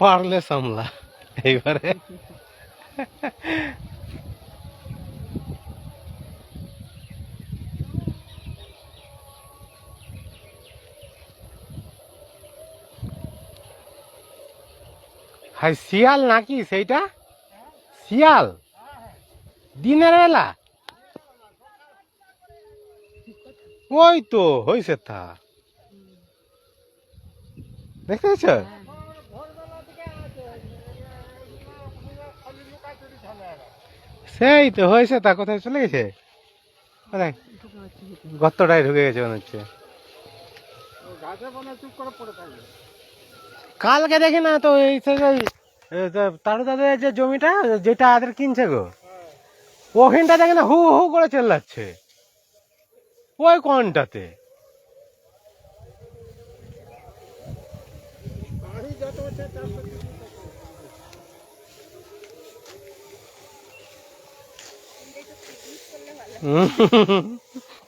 পারলে সামলা এইবারে। হাই শিয়াল নাকি সেইটা? শিয়াল দিনের বেলা? ওই তো হয়েছে তা, দেখতেছ? সেই তো হয়েছে তা, কোথায় চলে গেছে? গর্তটায় ঢুকে গেছে মনে হচ্ছে। কালকে দেখি না তো এই তারু দাদের যে জমিটা যেটা আদের কিনছে গো, ওখানটা দেখে না হু হু করে চেল্লাচ্ছে ওই কোনটাতে।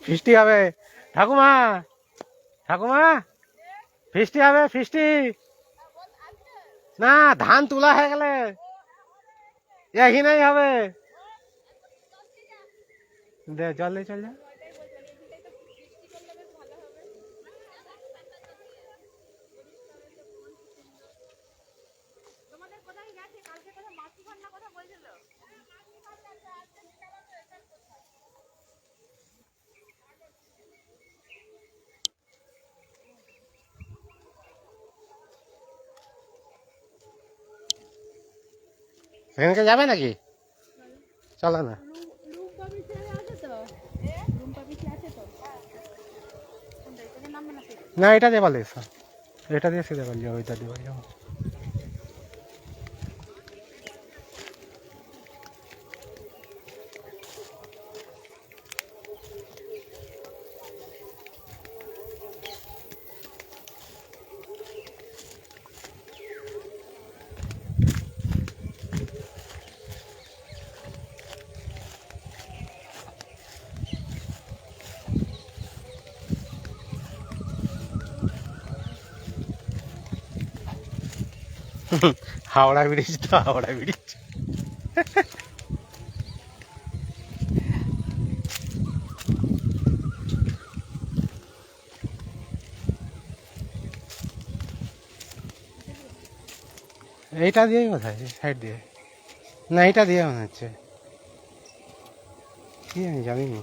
ফিস্টি হবে ঠাকুমা, ঠাকুমা ফিস্টি হবে, ফিস্টি। না ধান তোলা হয়ে গেলে এখানেই হবে। দে জল দিয়ে চল যা। সেখানকে যাবে নাকি? চলো না। না এটা দিয়ে পারলে, এটা দিয়ে সিধে পারলে, ওইটা দিয়ে পারলে। হাওড়া ব্রিজ তো, হাওড়া ব্রিজ। এইটা দিয়েই বোধ হয়, সাইড দিয়ে। না এইটা দিয়ে মনে হচ্ছে, কি আমি জানি না।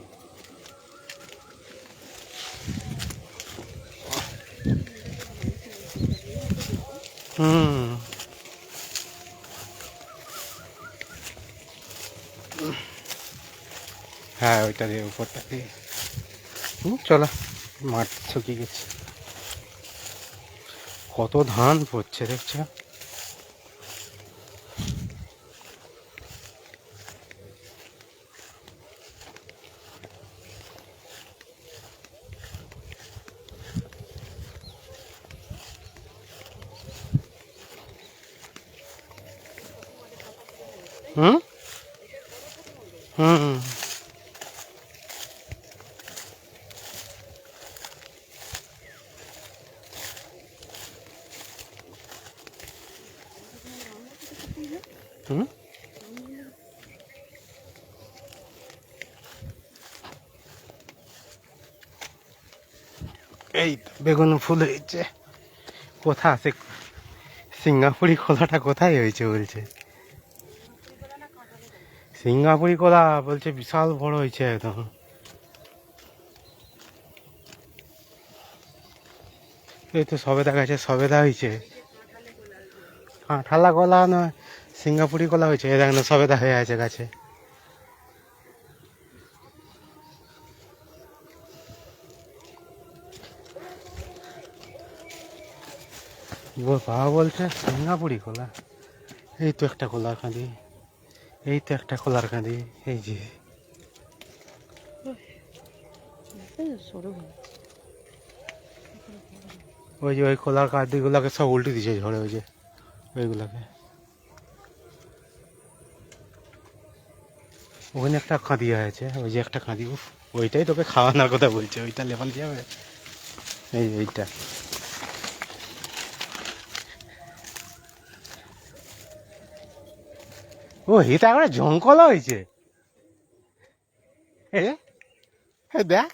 হুম হ্যাঁ ওইটা দিয়ে, উপরটা দিয়ে। চলো, মাঠ শুকিয়ে গেছে, কত ধান পড়ছে দেখছো। হুম হুম হুম। এই বেগুন ফুল হয়েছে, কোথা আছে? সিঙ্গাপুরি কলাটা কোথায় হয়েছে বলছে? সিঙ্গাপুরি কলা বলছে বিশাল বড় হয়েছে একদম। এই তো সবেদা গাছে সবেদা হয়েছে। কাঁঠালা কলা নয়, সিঙ্গাপুরি কলা হয়েছে, এ দেখেন সবেদা হয়ে আছে গাছে। বাবা বলছে সিঙ্গাপুরি কলা। এই তো একটা কলার কাঁদি, এই তো একটা কলার কাঁদি, এই যে ওই যে ওই কলার কাঁদি গুলাকে সব উল্টে দিয়েছে ঝড়ে, ওই যে ওইগুলাকে। ওখানে একটা কাঁদি আছে, ওই যে একটা কাঁদি, ওইটাই তোকে খাওয়ানোর কথা বলছে, ওইটা লেবাল যাবে। এই এইটা ও হিতা করে জঙ্কল হয়েছে দেখ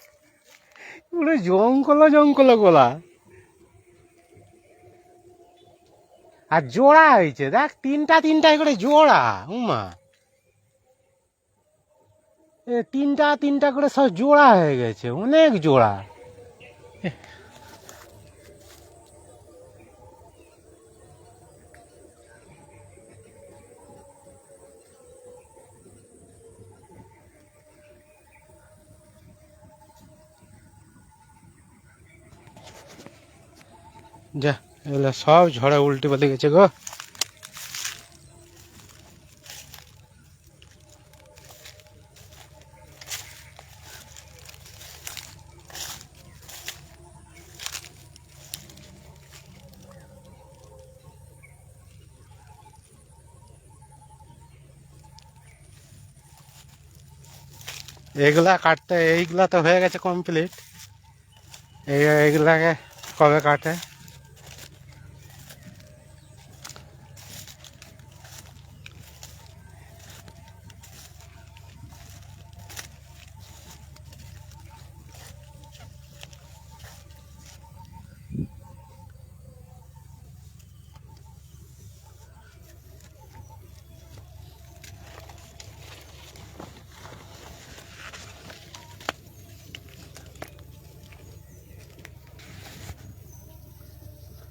পুরো জঙ্কল জঙ্কল গোলা আর জোড়া হয়েছে দেখ তিনটা তিনটায় করে জোড়া উমা তিনটা তিনটা করে সব জোড়া হয়ে গেছে অনেক জোড়া যা এগুলো সব ঝড়ে উল্টে পাল্টে গেছে গো এইগুলা কাটতে এইগুলা তো হয়ে গেছে কমপ্লিট এইগুলাকে কবে কাটে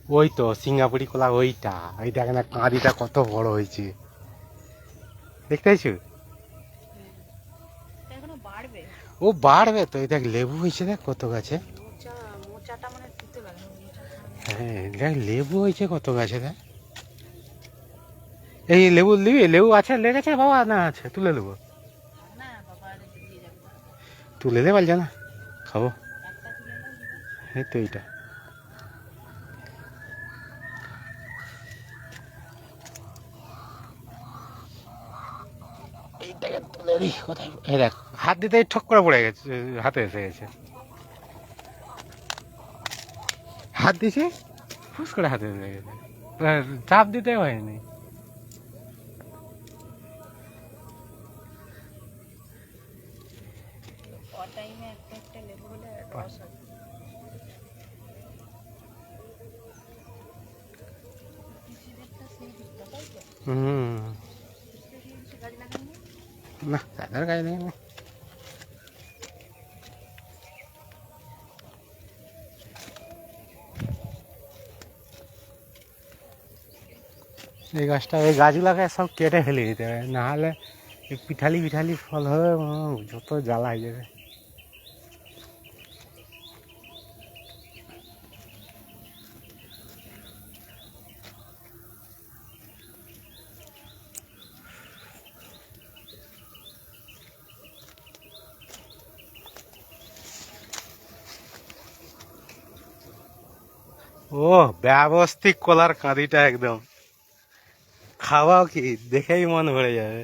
ওই তো সিঙ্গাপুরি কলা ওইটা ওই দেখে না কাঁদিটা কত বড় হয়েছে দেখতে পাইছো ও বাড়বে তো এই দেখ লেবু হয়েছে দেখ কত গাছে হ্যাঁ দেখ লেবু হয়েছে কত গাছে দেখ এই লেবু নিবি লেবু আছে লেগেছে বাবা না আছে তুলে নেবো তুলে দে বলছে না খাবো এই তো এইটা এইটাকে তুলে দিই কোথায় এই দেখ হাত দিতে ঠক করে পড়ে গেছে হাতে এসে গেছে হাত দিছে ফুস করে হাতে এসে গেছে চাপ দিতে হয়নি হুম না তাদের গায়ে দেখে না এই গাছটা এই গাছগুলাকে সব কেটে ফেলে দিতে হবে নাহলে পিঠালি পিঠালি ফল হবে যত জ্বালা হয়ে যাবে ও ব্যবস্থিক কলার কাঁদিটা একদম খাওয়াও কি দেখেই মন ভরে যাবে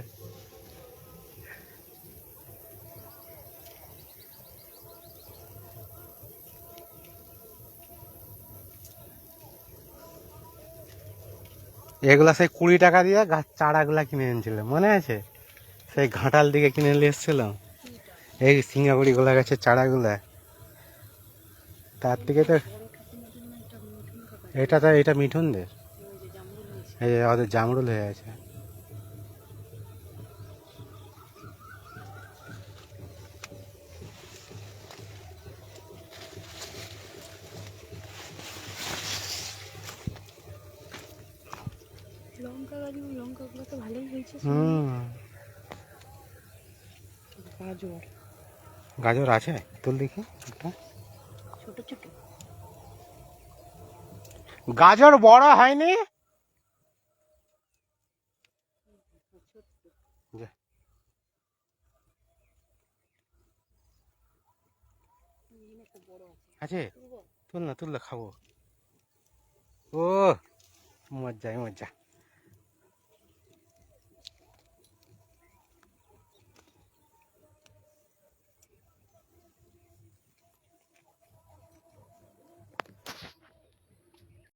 এগুলা সেই 20 টাকা দিয়ে গাছ চারাগুলা কিনে এনেছিল মনে আছে সেই ঘাটাল দিকে কিনে নিয়ে এসেছিলাম এই সিঙ্গাপুরি গোলা গাছের চারাগুলা তার থেকে তো এটা মিঠুনদের এই যে ওদের জামরুল হয়ে আছে লঙ্কাগুলো তো ভালোই হয়েছে গাজর আছে তুল দেখি ছোট ছোট গাজর বড় হয়নি আছে তুল না তুললে খাবো ও মজা মজা